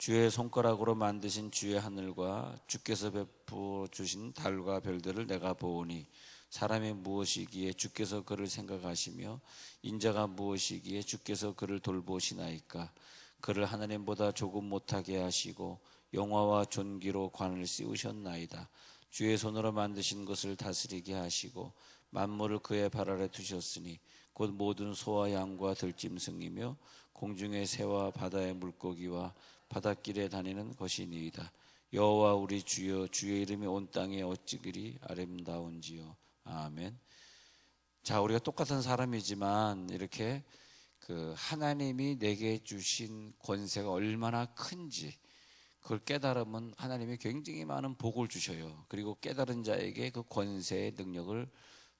주의 손가락으로 만드신 주의 하늘과 주께서 베풀어 주신 달과 별들을 내가 보오니 사람이 무엇이기에 주께서 그를 생각하시며 인자가 무엇이기에 주께서 그를 돌보시나이까. 그를 하나님보다 조금 못하게 하시고 영화와 존귀로 관을 씌우셨나이다. 주의 손으로 만드신 것을 다스리게 하시고 만물을 그의 발 아래 두셨으니 곧 모든 소와 양과 들짐승이며 공중의 새와 바다의 물고기와 바닷길에 다니는 것이니이다. 여호와 우리 주여, 주의 이름이 온 땅에 어찌 그리 아름다운지요. 아멘. 자, 우리가 똑같은 사람이지만 이렇게 하나님이 내게 주신 권세가 얼마나 큰지 그걸 깨달으면 하나님이 굉장히 많은 복을 주셔요. 그리고 깨달은 자에게 그 권세의 능력을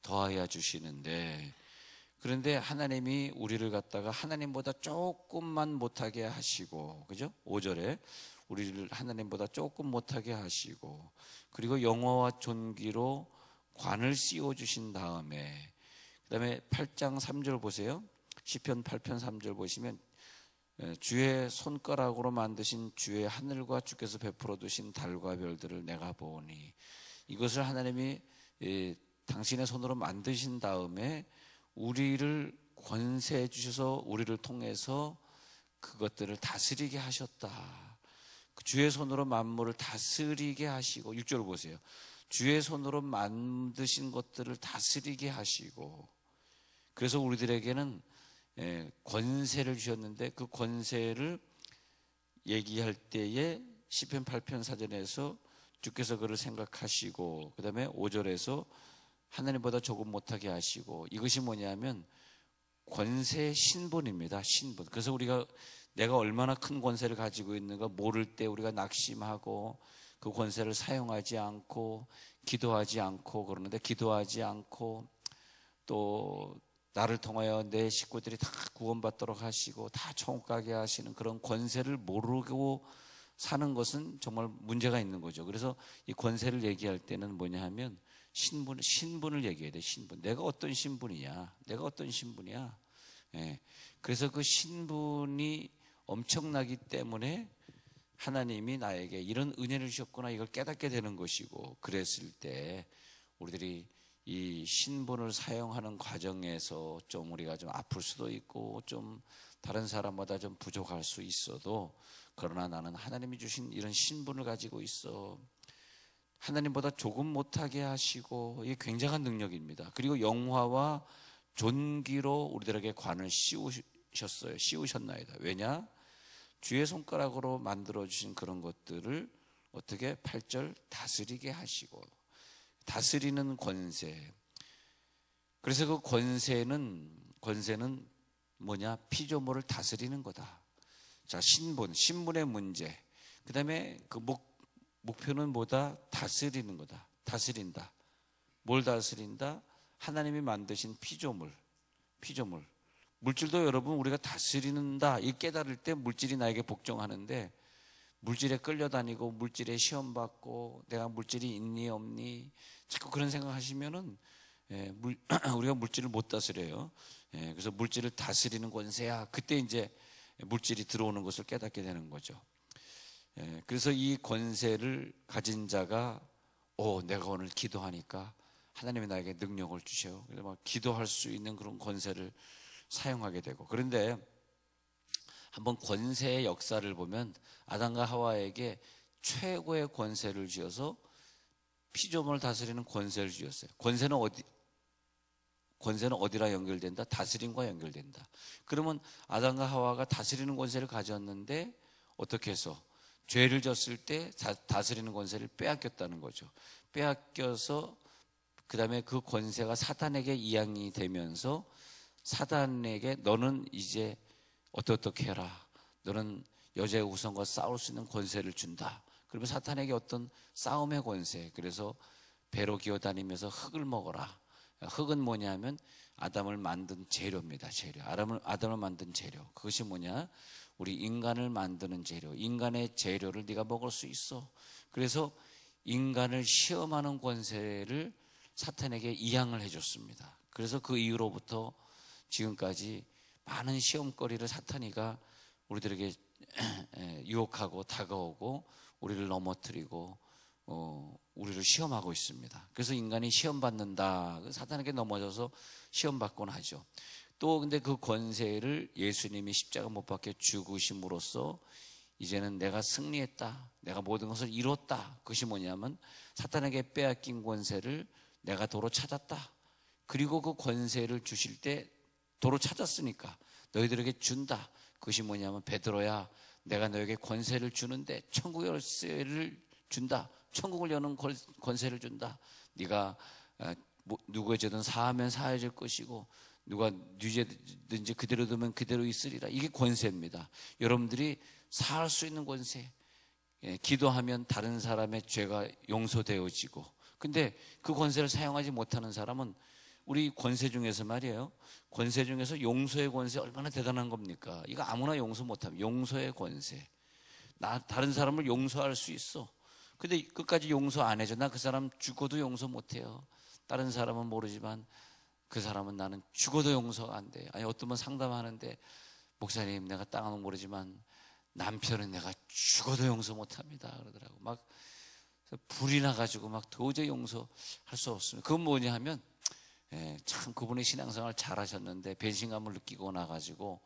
더하여 주시는데, 그런데 하나님이 우리를 갖다가 하나님보다 조금만 못하게 하시고, 그죠? 5절에 우리를 하나님보다 조금 못하게 하시고, 그리고 영화와 존귀로 관을 씌워 주신 다음에, 그 다음에 8장 3절 보세요. 시편 8편 3절 보시면 주의 손가락으로 만드신 주의 하늘과 주께서 베풀어 두신 달과 별들을 내가 보오니, 이것을 하나님이 당신의 손으로 만드신 다음에 우리를 권세해 주셔서 우리를 통해서 그것들을 다스리게 하셨다. 주의 손으로 만물을 다스리게 하시고, 6절 보세요. 주의 손으로 만드신 것들을 다스리게 하시고, 그래서 우리들에게는 권세를 주셨는데 그 권세를 얘기할 때에 시편 8편 4절에서 주께서 그를 생각하시고, 그 다음에 5절에서 하나님보다 조금 못하게 하시고, 이것이 뭐냐면 권세의 신분입니다. 신분. 그래서 우리가 내가 얼마나 큰 권세를 가지고 있는가 모를 때 우리가 낙심하고 그 권세를 사용하지 않고 기도하지 않고 그러는데, 기도하지 않고 또 나를 통하여 내 식구들이 다 구원받도록 하시고 다 천국 가게 하시는 그런 권세를 모르고 사는 것은 정말 문제가 있는 거죠. 그래서 이 권세를 얘기할 때는 뭐냐 하면 신분을 얘기해야 돼. 신분. 내가 어떤 신분이냐, 내가 어떤 신분이야. 그래서 그 신분이 엄청나기 때문에 하나님이 나에게 이런 은혜를 주셨구나, 이걸 깨닫게 되는 것이고, 그랬을 때 우리들이 이 신분을 사용하는 과정에서 좀 우리가 좀 아플 수도 있고 좀 다른 사람보다 좀 부족할 수 있어도, 그러나 나는 하나님이 주신 이런 신분을 가지고 있어. 하나님보다 조금 못하게 하시고, 이게 굉장한 능력입니다. 그리고 영화와 존귀로 우리들에게 관을 씌우셨어요. 씌우셨나이다. 왜냐? 주의 손가락으로 만들어주신 그런 것들을 어떻게 8절 다스리게 하시고, 다스리는 권세. 그래서 그 권세는 뭐냐? 피조물을 다스리는 거다. 자, 신분의 문제. 그 다음에 그 목표는 뭐다? 다스리는 거다. 다스린다. 뭘 다스린다? 하나님이 만드신 피조물. 물질도 여러분 우리가 다스리는다, 이 깨달을 때 물질이 나에게 복종하는데, 물질에 끌려다니고 물질에 시험받고 내가 물질이 있니 없니 자꾸 그런 생각하시면은 우리가 물질을 못 다스려요. 그래서 물질을 다스리는 권세야. 그때 이제 물질이 들어오는 것을 깨닫게 되는 거죠. 그래서 이 권세를 가진 자가 내가 오늘 기도하니까 하나님이 나에게 능력을 주셔요. 그래서 막 기도할 수 있는 그런 권세를 사용하게 되고. 그런데 한번 권세의 역사를 보면 아담과 하와에게 최고의 권세를 주어서 피조물을 다스리는 권세를 주었어요. 권세는 어디랑 연결된다? 다스림과 연결된다. 그러면 아담과 하와가 다스리는 권세를 가졌는데 어떻게 해서 죄를 졌을 때 다스리는 권세를 빼앗겼다는 거죠. 빼앗겨서 그 다음에 그 권세가 사탄에게 이양이 되면서 사탄에게 너는 이제 어떻게 해라. 너는 여자의 우상과 싸울 수 있는 권세를 준다. 그러면 사탄에게 어떤 싸움의 권세. 그래서 배로 기어다니면서 흙을 먹어라. 흙은 뭐냐면 아담을 만든 재료입니다. 재료. 아담을 만든 재료. 그것이 뭐냐? 우리 인간을 만드는 재료. 인간의 재료를 네가 먹을 수 있어. 그래서 인간을 시험하는 권세를 사탄에게 이양을 해줬습니다. 그래서 그 이후로부터 지금까지 많은 시험거리를 사탄이가 우리들에게 유혹하고 다가오고 우리를 넘어뜨리고 우리를 시험하고 있습니다. 그래서 인간이 시험 받는다. 사탄에게 넘어져서 시험 받곤 하죠. 또 근데 그 권세를 예수님이 십자가 못 박혀 죽으심으로써 이제는 내가 승리했다, 내가 모든 것을 이뤘다. 그것이 뭐냐면 사탄에게 빼앗긴 권세를 내가 도로 찾았다. 그리고 그 권세를 주실 때 도로 찾았으니까 너희들에게 준다. 그것이 뭐냐면 베드로야, 내가 너에게 권세를 주는데 천국의 열쇠를 준다. 천국을 여는 권세를 준다. 네가 누구의 죄든 사하면 사해질 것이고 누가 네 죄든지 그대로 두면 그대로 있으리라. 이게 권세입니다. 여러분들이 사할 수 있는 권세. 기도하면 다른 사람의 죄가 용서되어지고, 근데 그 권세를 사용하지 못하는 사람은 우리 권세 중에서 말이에요, 권세 중에서 용서의 권세 얼마나 대단한 겁니까? 이거 아무나 용서 못하면 용서의 권세. 다른 사람을 용서할 수 있어. 근데 끝까지 용서 안 해줘. 나 그 사람 죽어도 용서 못해요. 다른 사람은 모르지만 그 사람은 나는 죽어도 용서가 안 돼. 아니 어떤 분 상담하는데 목사님 내가 땅은 모르지만 남편은 내가 죽어도 용서 못합니다 그러더라고. 막 불이 나가지고 막 도저히 용서할 수 없습니다. 그건 뭐냐 하면 참 그분이 신앙생활 잘하셨는데 배신감을 느끼고 나가지고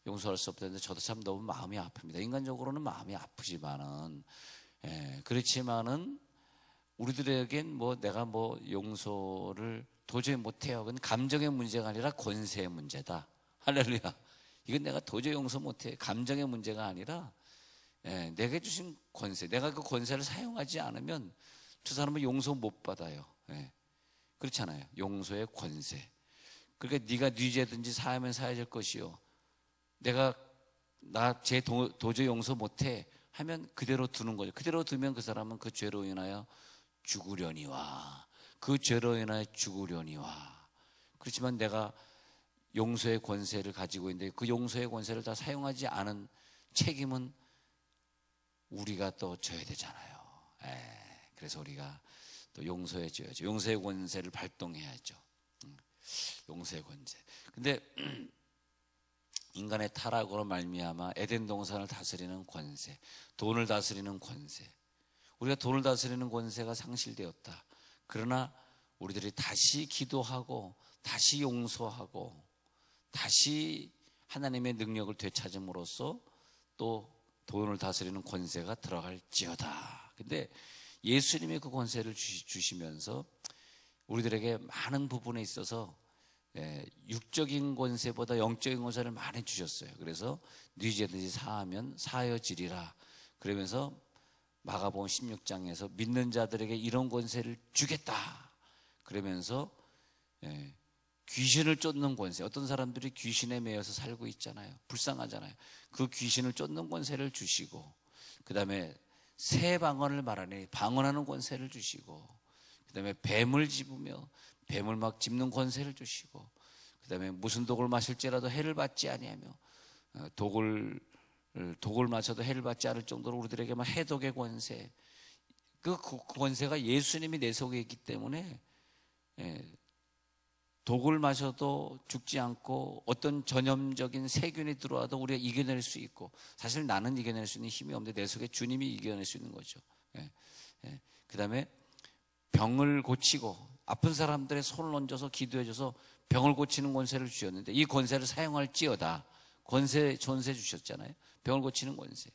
용서할 수 없다는데 저도 참 너무 마음이 아픕니다. 인간적으로는 마음이 아프지만은 그렇지만은 우리들에겐 뭐 내가 뭐 용서를 도저히 못해요. 그건 감정의 문제가 아니라 권세의 문제다. 할렐루야. 이건 내가 도저히 용서 못해. 감정의 문제가 아니라 내게 주신 권세, 내가 그 권세를 사용하지 않으면 저 사람은 용서 못 받아요. 그렇잖아요. 용서의 권세. 그러니까 네가 네 죄든지 사하면 사해야 될 것이요, 내가 나 죄 도저히 용서 못해 하면 그대로 두는 거죠. 그대로 두면 그 사람은 그 죄로 인하여 죽으려니와, 그 죄로 인하여 죽으려니와. 그렇지만 내가 용서의 권세를 가지고 있는데 그 용서의 권세를 다 사용하지 않은 책임은 우리가 또 져야 되잖아요. 그래서 우리가 또 용서해 줘야죠. 용서의 권세를 발동해야죠. 용서의 권세. 근데 인간의 타락으로 말미암아 에덴 동산을 다스리는 권세, 돈을 다스리는 권세, 우리가 돈을 다스리는 권세가 상실되었다. 그러나 우리들이 다시 기도하고 다시 용서하고 다시 하나님의 능력을 되찾음으로써 또 돈을 다스리는 권세가 들어갈지어다. 근데 예수님이 그 권세를 주시면서 우리들에게 많은 부분에 있어서 육적인 권세보다 영적인 권세를 많이 주셨어요. 그래서 네 죄든지 사하면 사하여지리라. 그러면서 마가복음 16장에서 믿는 자들에게 이런 권세를 주겠다. 그러면서 귀신을 쫓는 권세. 어떤 사람들이 귀신에 매여서 살고 있잖아요. 불쌍하잖아요. 그 귀신을 쫓는 권세를 주시고, 그 다음에 새 방언을 말하니 방언하는 권세를 주시고, 그 다음에 뱀을 집으며 뱀을 막 짚는 권세를 주시고, 그 다음에 무슨 독을 마실지라도 해를 받지 아니하며 독을 마셔도 해를 받지 않을 정도로 우리들에게 막 해독의 권세. 그 권세가 예수님이 내 속에 있기 때문에 독을 마셔도 죽지 않고 어떤 전염적인 세균이 들어와도 우리가 이겨낼 수 있고, 사실 나는 이겨낼 수 있는 힘이 없는데 내 속에 주님이 이겨낼 수 있는 거죠. 그 다음에 병을 고치고 아픈 사람들의 손을 얹어서 기도해줘서 병을 고치는 권세를 주셨는데 이 권세를 사용할지어다. 권세 주셨잖아요. 병을 고치는 권세.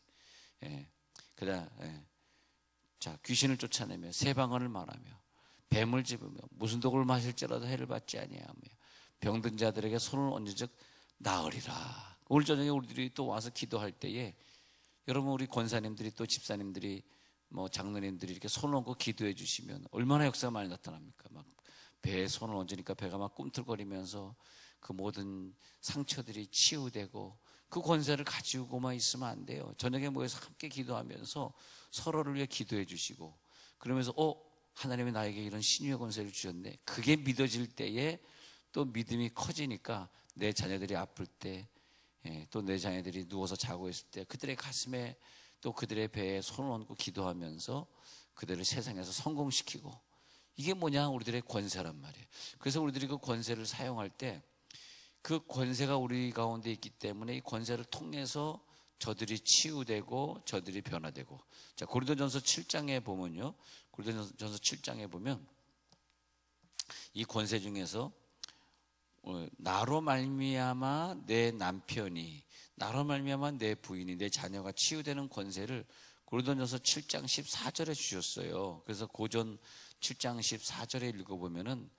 자, 귀신을 쫓아내며 새 방언을 말하며 뱀을 집으며 무슨 독을 마실지라도 해를 받지 아니하며 병든 자들에게 손을 얹은즉 나으리라. 오늘 저녁에 우리들이 또 와서 기도할 때에 여러분, 우리 권사님들이 또 집사님들이 뭐 장로님들이 이렇게 손을 얹고 기도해 주시면 얼마나 역사가 많이 나타납니까? 막 배에 손을 얹으니까 배가 막 꿈틀거리면서 그 모든 상처들이 치유되고, 그 권세를 가지고만 있으면 안 돼요. 저녁에 모여서 함께 기도하면서 서로를 위해 기도해 주시고, 그러면서 하나님이 나에게 이런 신유의 권세를 주셨네. 그게 믿어질 때에 또 믿음이 커지니까 내 자녀들이 아플 때, 또 내 자녀들이 누워서 자고 있을 때 그들의 가슴에 또 그들의 배에 손을 얹고 기도하면서 그들을 세상에서 성공시키고, 이게 뭐냐? 우리들의 권세란 말이에요. 그래서 우리들이 그 권세를 사용할 때 그 권세가 우리 가운데 있기 때문에 이 권세를 통해서 저들이 치유되고 저들이 변화되고. 자, 고린도전서 7장에 보면요. 고린도전서 7장에 보면 이 권세 중에서 나로 말미암아 내 남편이, 나로 말미암아 내 부인이, 내 자녀가 치유되는 권세를 고린도전서 7장 14절에 주셨어요. 그래서 고전 7장 14절에 읽어보면은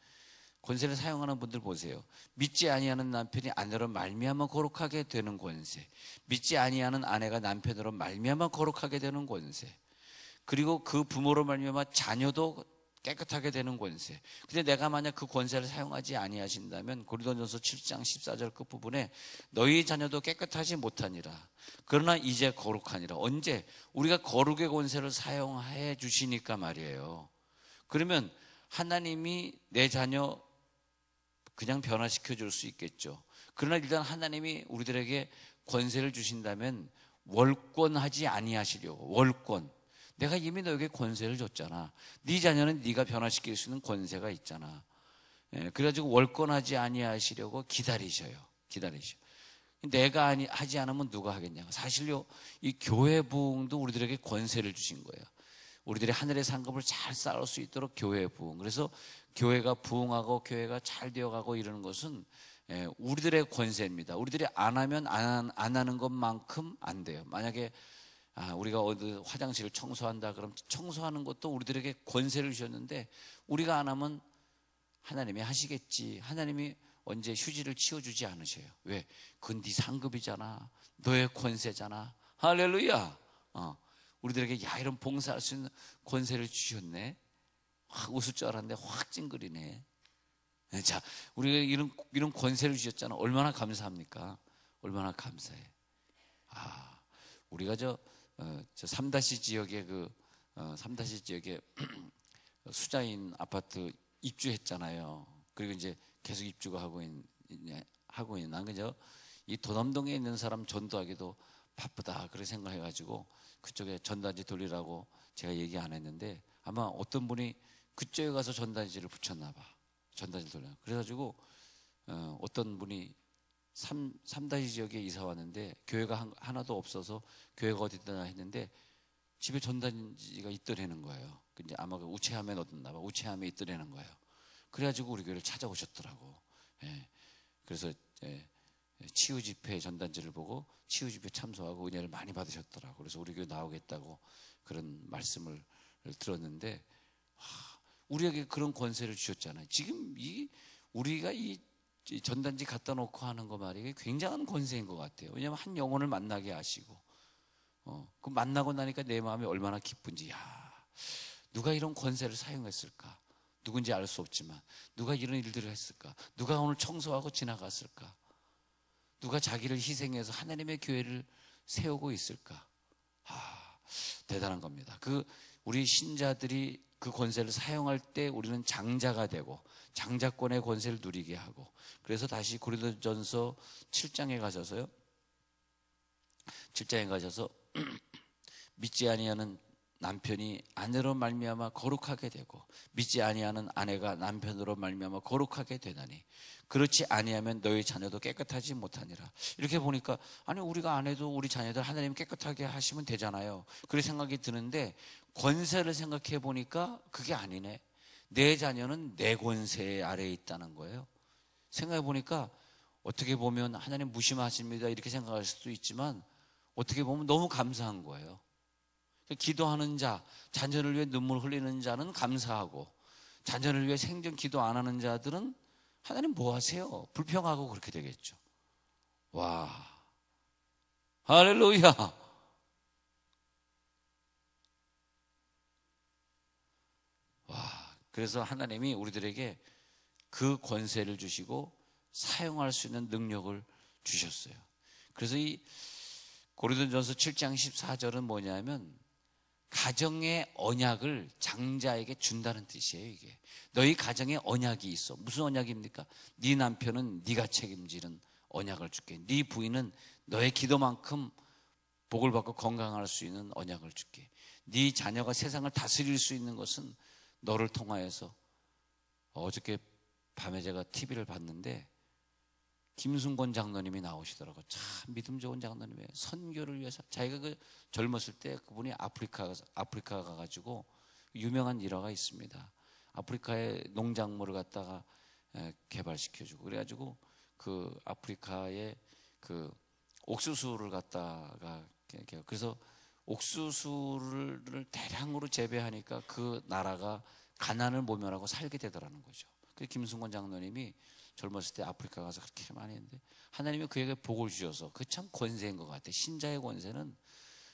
권세를 사용하는 분들 보세요. 믿지 아니하는 남편이 아내로 말미암아 거룩하게 되는 권세, 믿지 아니하는 아내가 남편으로 말미암아 거룩하게 되는 권세, 그리고 그 부모로 말미암아 자녀도 깨끗하게 되는 권세. 근데 내가 만약 그 권세를 사용하지 아니하신다면 고린도전서 7장 14절 끝부분에 너희 자녀도 깨끗하지 못하니라. 그러나 이제 거룩하니라. 언제? 우리가 거룩의 권세를 사용해 주시니까 말이에요. 그러면 하나님이 내 자녀 그냥 변화시켜 줄 수 있겠죠. 그러나 일단 하나님이 우리들에게 권세를 주신다면 월권하지 아니하시려고. 월권. 내가 이미 너에게 권세를 줬잖아. 네 자녀는 네가 변화시킬 수 있는 권세가 있잖아. 그래가지고 월권하지 아니하시려고 기다리셔요. 내가 하지 않으면 누가 하겠냐. 사실요, 이 교회 부흥도 우리들에게 권세를 주신 거예요. 우리들이 하늘의 상급을 잘 쌓을 수 있도록 교회 부흥. 그래서 교회가 부흥하고 교회가 잘 되어가고 이러는 것은 우리들의 권세입니다. 우리들이 안 하면 안 하는 것만큼 안 돼요. 만약에 우리가 어디 화장실을 청소한다 그럼 청소하는 것도 우리들에게 권세를 주셨는데 우리가 안 하면 하나님이 하시겠지. 하나님이 언제 휴지를 치워주지 않으셔요. 왜? 그건 네 상급이잖아. 너의 권세잖아. 할렐루야. 우리들에게 이런 봉사할 수 있는 권세를 주셨네. 확 웃을 줄 알았는데 확 찡그리네. 자, 우리가 이런 권세를 주셨잖아. 얼마나 감사합니까? 얼마나 감사해. 우리가 저 3다시 지역에 3다시 지역에 수자인 아파트 입주했잖아요. 그리고 이제 계속 입주가 하고 있는 난 그저 이 도남동에 있는 사람 전도하기도 바쁘다 그렇게 생각해가지고 그쪽에 전단지 돌리라고 제가 얘기 안 했는데 아마 어떤 분이 그쪽에 가서 전단지를 붙였나 봐. 전단지를 돌려. 그래가지고 어떤 분이 3다시 지역에 이사 왔는데 교회가 하나도 없어서 교회가 어디다 했는데 집에 전단지가 있더라는 거예요. 근데 아마 그 우체함에 넣었나 봐. 우체함에 있더라는 거예요. 그래가지고 우리 교회를 찾아오셨더라고. 그래서 치유 집회 전단지를 보고 치유 집회 참석하고 은혜를 많이 받으셨더라고. 그래서 우리 교회 나오겠다고 그런 말씀을 들었는데 우리에게 그런 권세를 주셨잖아요. 지금 우리가 이 전단지 갖다 놓고 하는 거 말이에요. 굉장한 권세인 것 같아요. 왜냐하면 한 영혼을 만나게 하시고 그 만나고 나니까 내 마음이 얼마나 기쁜지. 누가 이런 권세를 사용했을까? 누군지 알 수 없지만 누가 이런 일들을 했을까? 누가 오늘 청소하고 지나갔을까? 누가 자기를 희생해서 하나님의 교회를 세우고 있을까? 대단한 겁니다. 우리 신자들이 그 권세를 사용할 때 우리는 장자가 되고 장자권의 권세를 누리게 하고. 그래서 다시 고린도전서 7장에 가셔서 믿지 아니하는 남편이 아내로 말미암아 거룩하게 되고 믿지 아니하는 아내가 남편으로 말미암아 거룩하게 되나니 그렇지 아니하면 너희 자녀도 깨끗하지 못하니라. 이렇게 보니까 우리가 안 해도 우리 자녀들 하나님 깨끗하게 하시면 되잖아요. 그런 생각이 드는데 권세를 생각해 보니까 그게 아니네. 내 자녀는 내 권세 아래에 있다는 거예요. 생각해 보니까 어떻게 보면 하나님 무심하십니다 이렇게 생각할 수도 있지만 어떻게 보면 너무 감사한 거예요. 기도하는 자, 자녀를 위해 눈물 흘리는 자는 감사하고 자녀를 위해 생전 기도 안 하는 자들은 하나님 뭐 하세요? 불평하고 그렇게 되겠죠. 와, 할렐루야. 그래서 하나님이 우리들에게 그 권세를 주시고 사용할 수 있는 능력을 주셨어요. 그래서 이 고린도전서 7장 14절은 뭐냐면 가정의 언약을 장자에게 준다는 뜻이에요. 이게 너희 가정에 언약이 있어. 무슨 언약입니까? 네 남편은 네가 책임지는 언약을 줄게. 네 부인은 너의 기도만큼 복을 받고 건강할 수 있는 언약을 줄게. 네 자녀가 세상을 다스릴 수 있는 것은 너를 통하여서. 어저께 밤에 제가 TV를 봤는데 김순권 장로님이 나오시더라고. 참 믿음 좋은 장로님이에요. 선교를 위해서 자기가 그 젊었을 때 그분이 아프리카 가가지고 유명한 일화가 있습니다. 아프리카의 농작물을 갖다가 개발시켜주고 그래가지고 그 아프리카의 그 옥수수를 갖다가 그래서 옥수수를 대량으로 재배하니까 그 나라가 가난을 모면하고 살게 되더라는 거죠. 그 김순권 장로님이 젊었을 때 아프리카 가서 그렇게 많이 했는데 하나님이 그에게 복을 주셔서 그 참 권세인 것 같아요. 신자의 권세는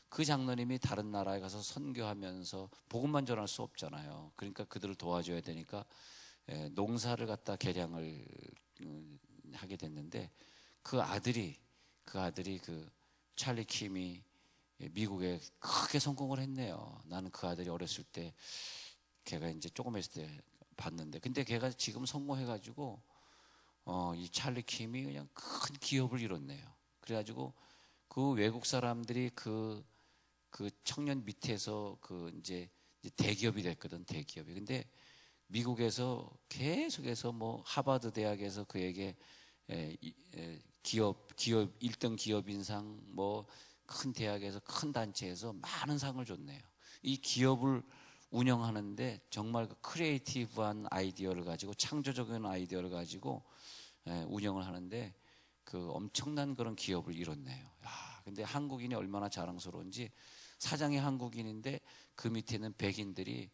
그 장로님이 다른 나라에 가서 선교하면서 복음만 전할 수 없잖아요. 그러니까 그들을 도와줘야 되니까 농사를 갖다 개량을 하게 됐는데 그 아들이 그 찰리 킴이 미국에 크게 성공을 했네요. 나는 그 아들이 어렸을 때 걔가 이제 조금 했을 때 봤는데 근데 걔가 지금 성공해가지고 이 찰리 킴이 그냥 큰 기업을 이뤘네요. 그래가지고 그 외국 사람들이 그 청년 밑에서 그 이제 대기업이 됐거든, 대기업이. 근데 미국에서 계속해서 뭐 하버드 대학에서 그에게 기업 1등 기업인상 뭐 큰 대학에서 큰 단체에서 많은 상을 줬네요. 이 기업을 운영하는데 정말 그 크리에이티브한 아이디어를 가지고 창조적인 아이디어를 가지고 운영을 하는데 그 엄청난 그런 기업을 이뤘네요. 근데 한국인이 얼마나 자랑스러운지 사장이 한국인인데 그 밑에는 백인들이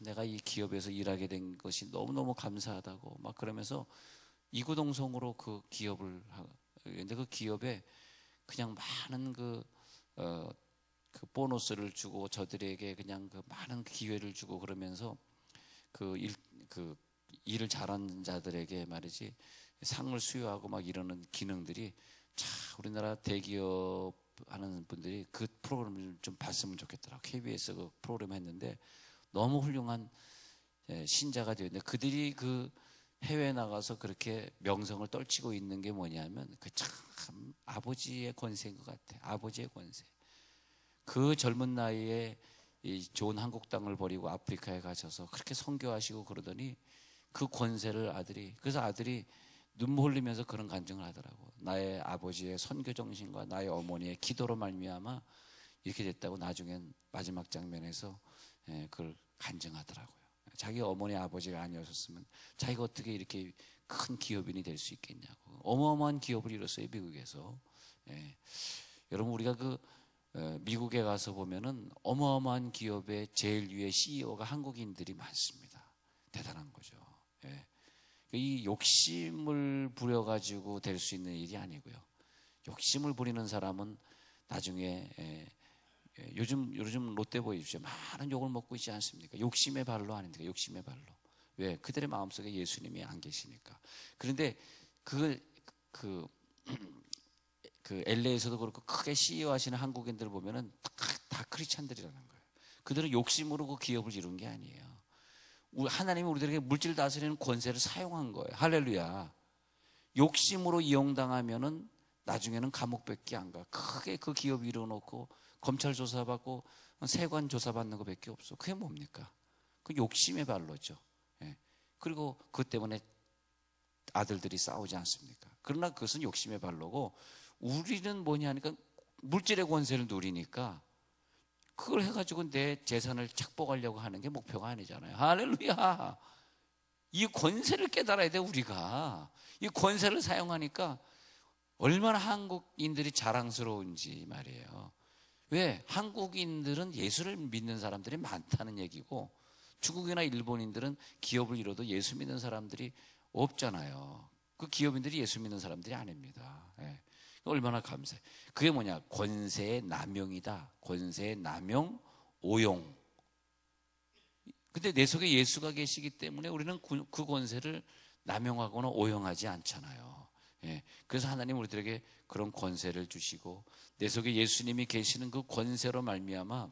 내가 이 기업에서 일하게 된 것이 너무너무 감사하다고 막 그러면서 이구동성으로 그 기업을 근데 그 기업에 그냥 많은 그 보너스를 주고 저들에게 그냥 그 많은 기회를 주고 그러면서 그 일을 잘하는 자들에게 말이지 상을 수여하고 막 이러는 기능들이 참 우리나라 대기업 하는 분들이 그 프로그램을 좀 봤으면 좋겠더라고요. KBS 그 프로그램 했는데 너무 훌륭한 신자가 되었는데 그들이 그 해외에 나가서 그렇게 명성을 떨치고 있는 게 뭐냐면 그 참 아버지의 권세인 것 같아요. 아버지의 권세. 그 젊은 나이에 이 좋은 한국 땅을 버리고 아프리카에 가셔서 그렇게 선교하시고 그러더니 그 권세를 그래서 아들이 눈물 흘리면서 그런 간증을 하더라고. 나의 아버지의 선교 정신과 나의 어머니의 기도로 말미암아 이렇게 됐다고 나중엔 마지막 장면에서 그걸 간증하더라고요. 자기 어머니 아버지가 아니었으면 자기가 어떻게 이렇게 큰 기업인이 될 수 있겠냐고. 어마어마한 기업을 이뤘어요, 미국에서. 여러분 우리가 미국에 가서 보면은 어마어마한 기업의 제일 위에 CEO가 한국인들이 많습니다. 대단한 거죠. 이 욕심을 부려가지고 될 수 있는 일이 아니고요. 욕심을 부리는 사람은 나중에 요즘 롯데 보십시오. 많은 욕을 먹고 있지 않습니까? 욕심의 발로 아닙니까? 욕심의 발로. 왜? 그들의 마음속에 예수님이 안 계시니까. 그런데 그 LA에서도 그렇고 크게 CEO 하시는 한국인들 보면은 다 크리스찬들이라는 거예요. 그들은 욕심으로 그 기업을 이룬 게 아니에요. 하나님이 우리들에게 물질 다스리는 권세를 사용한 거예요. 할렐루야. 욕심으로 이용당하면은 나중에는 감옥밖에 안 가. 크게 그 기업 이뤄놓고 검찰 조사받고 세관 조사받는 것밖에 없어. 그게 뭡니까? 그 욕심의 발로죠. 그리고 그것 때문에 아들들이 싸우지 않습니까? 그러나 그것은 욕심의 발로고 우리는 뭐냐 하니까 물질의 권세를 누리니까 그걸 해가지고 내 재산을 착복하려고 하는 게 목표가 아니잖아요. 할렐루야. 이 권세를 깨달아야 돼. 우리가 이 권세를 사용하니까 얼마나 한국인들이 자랑스러운지 말이에요. 왜? 한국인들은 예수를 믿는 사람들이 많다는 얘기고 중국이나 일본인들은 기업을 이뤄도 예수 믿는 사람들이 없잖아요. 그 기업인들이 예수 믿는 사람들이 아닙니다. 얼마나 감사해. 그게 뭐냐? 권세의 남용이다. 권세의 남용, 오용. 근데 내 속에 예수가 계시기 때문에 우리는 그 권세를 남용하거나 오용하지 않잖아요. 그래서 하나님 우리들에게 그런 권세를 주시고 내 속에 예수님이 계시는 그 권세로 말미암아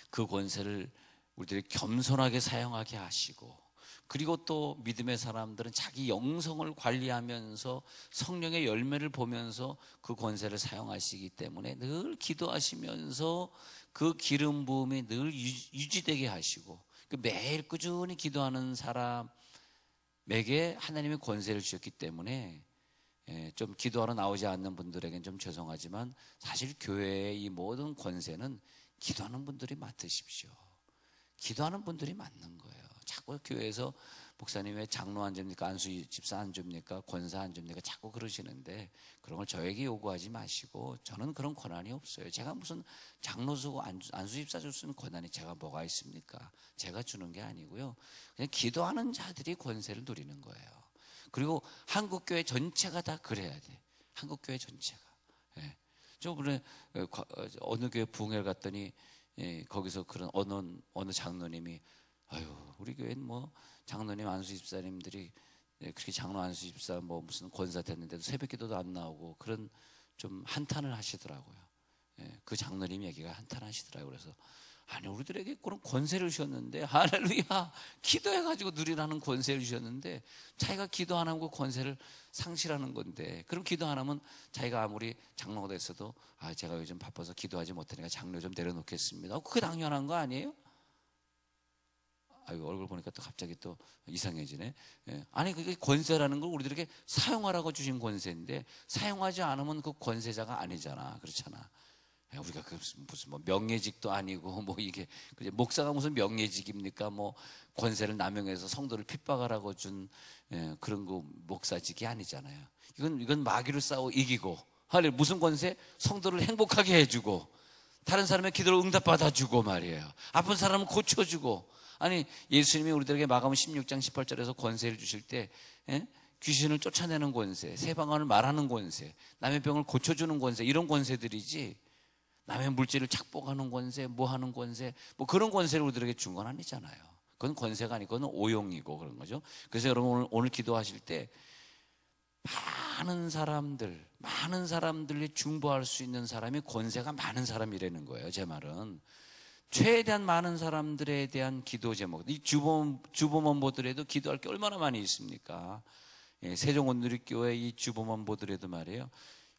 그 권세를 우리들이 겸손하게 사용하게 하시고 그리고 또 믿음의 사람들은 자기 영성을 관리하면서 성령의 열매를 보면서 그 권세를 사용하시기 때문에 늘 기도하시면서 그 기름 부음이 늘 유지되게 하시고 매일 꾸준히 기도하는 사람에게 하나님의 권세를 주셨기 때문에 좀 기도하러 나오지 않는 분들에겐 좀 죄송하지만 사실 교회의 이 모든 권세는 기도하는 분들이 맡으십시오. 기도하는 분들이 맡는 거예요. 자꾸 교회에서 목사님 왜 장로 안 줍니까? 안수 집사 안 줍니까? 권사 안 줍니까? 자꾸 그러시는데 그런 걸 저에게 요구하지 마시고 저는 그런 권한이 없어요. 제가 무슨 장로 주고 안수 집사 줄 수 있는 권한이 제가 뭐가 있습니까? 제가 주는 게 아니고요. 그냥 기도하는 자들이 권세를 누리는 거예요. 그리고 한국교회 전체가 다 그래야 돼. 한국교회 전체가. 예. 저번에 어느 교회 부흥회를 갔더니 거기서 그런 어느 장로님이 아유 우리 교회는 뭐 장로님 안수 집사님들이 그렇게 장로 안수 집사 뭐 무슨 권사 됐는데도 새벽기도도 안 나오고 그런 좀 한탄을 하시더라고요. 그 장로님 얘기가 한탄하시더라고요. 그래서 아니 우리들에게 그런 권세를 주셨는데 할렐루야 기도해가지고 누리라는 권세를 주셨는데 자기가 기도 안 하고 권세를 상실하는 건데 그럼 기도 안 하면 자기가 아무리 장로가 됐어도 아 제가 요즘 바빠서 기도하지 못하니까 장로 좀 내려놓겠습니다. 그게 당연한 거 아니에요? 아이고 얼굴 보니까 또 갑자기 또 이상해지네. 아니 그게 권세라는 걸 우리들에게 사용하라고 주신 권세인데 사용하지 않으면 그 권세자가 아니잖아. 그렇잖아. 우리가 그 무슨 뭐 명예직도 아니고 뭐 이게 목사가 무슨 명예직입니까? 뭐 권세를 남용해서 성도를 핍박하라고 준 그런 거 목사직이 아니잖아요. 이건 마귀를 싸워 이기고 할렐 무슨 권세? 성도를 행복하게 해주고 다른 사람의 기도를 응답받아주고 말이에요. 아픈 사람은 고쳐주고 아니 예수님이 우리들에게 마가복음 16장 18절에서 권세를 주실 때 귀신을 쫓아내는 권세, 새 방언을 말하는 권세, 남의 병을 고쳐주는 권세 이런 권세들이지 남의 물질을 착복하는 권세, 뭐 하는 권세, 뭐 그런 권세를 우리들에게 준 건 아니잖아요. 그건 권세가 아니고 그건 오용이고 그런 거죠. 그래서 여러분 오늘 기도하실 때 많은 사람들이 중보할 수 있는 사람이 권세가 많은 사람이라는 거예요. 제 말은 최대한 많은 사람들에 대한 기도 제목. 이 주보문보들에도 기도할 게 얼마나 많이 있습니까? 세종온누리교회 이 주보문보들에도 말이에요.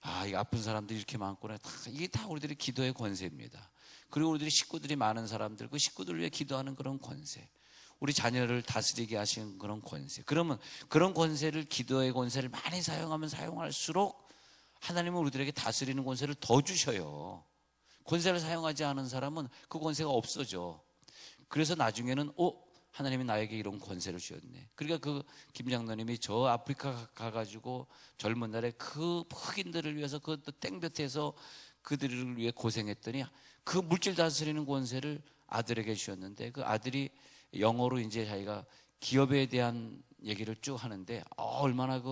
아, 이 아픈 사람들이 이렇게 많구나. 이게 다 우리들의 기도의 권세입니다. 그리고 우리들의 식구들이 많은 사람들, 그 식구들을 위해 기도하는 그런 권세. 우리 자녀를 다스리게 하시는 그런 권세. 그러면 그런 권세를, 기도의 권세를 많이 사용하면 사용할수록 하나님은 우리들에게 다스리는 권세를 더 주셔요. 권세를 사용하지 않은 사람은 그 권세가 없어져. 그래서 나중에는 하나님이 나에게 이런 권세를 주셨네. 그러니까 그 김장로님이 저 아프리카 가가지고 젊은 날에 그 흑인들을 위해서 그 땡볕에서 그들을 위해 고생했더니 그 물질 다스리는 권세를 아들에게 주셨는데 그 아들이 영어로 이제 자기가 기업에 대한 얘기를 쭉 하는데 얼마나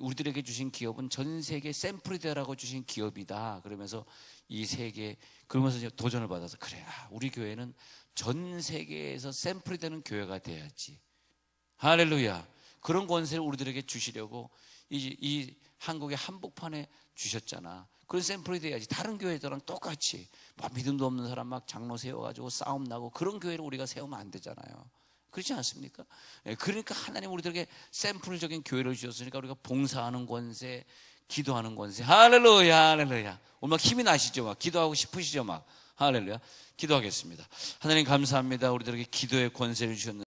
우리들에게 주신 기업은 전 세계 샘플이 되라고 주신 기업이다. 그러면서 이 세계 그러면서 이제 도전을 받아서 그래 우리 교회는 전 세계에서 샘플이 되는 교회가 돼야지. 할렐루야. 그런 권세를 우리들에게 주시려고 이 한국의 한복판에 주셨잖아. 그런 샘플이 돼야지. 다른 교회들랑 똑같이 막 믿음도 없는 사람 막 장로 세워가지고 싸움 나고 그런 교회를 우리가 세우면 안 되잖아요. 그렇지 않습니까? 그러니까 하나님 우리들에게 샘플적인 교회를 주셨으니까 우리가 봉사하는 권세, 기도하는 권세. 할렐루야, 할렐루야. 오늘 막 힘이 나시죠? 막 기도하고 싶으시죠? 막 할렐루야. 기도하겠습니다. 하나님 감사합니다. 우리들에게 기도의 권세를 주셨는데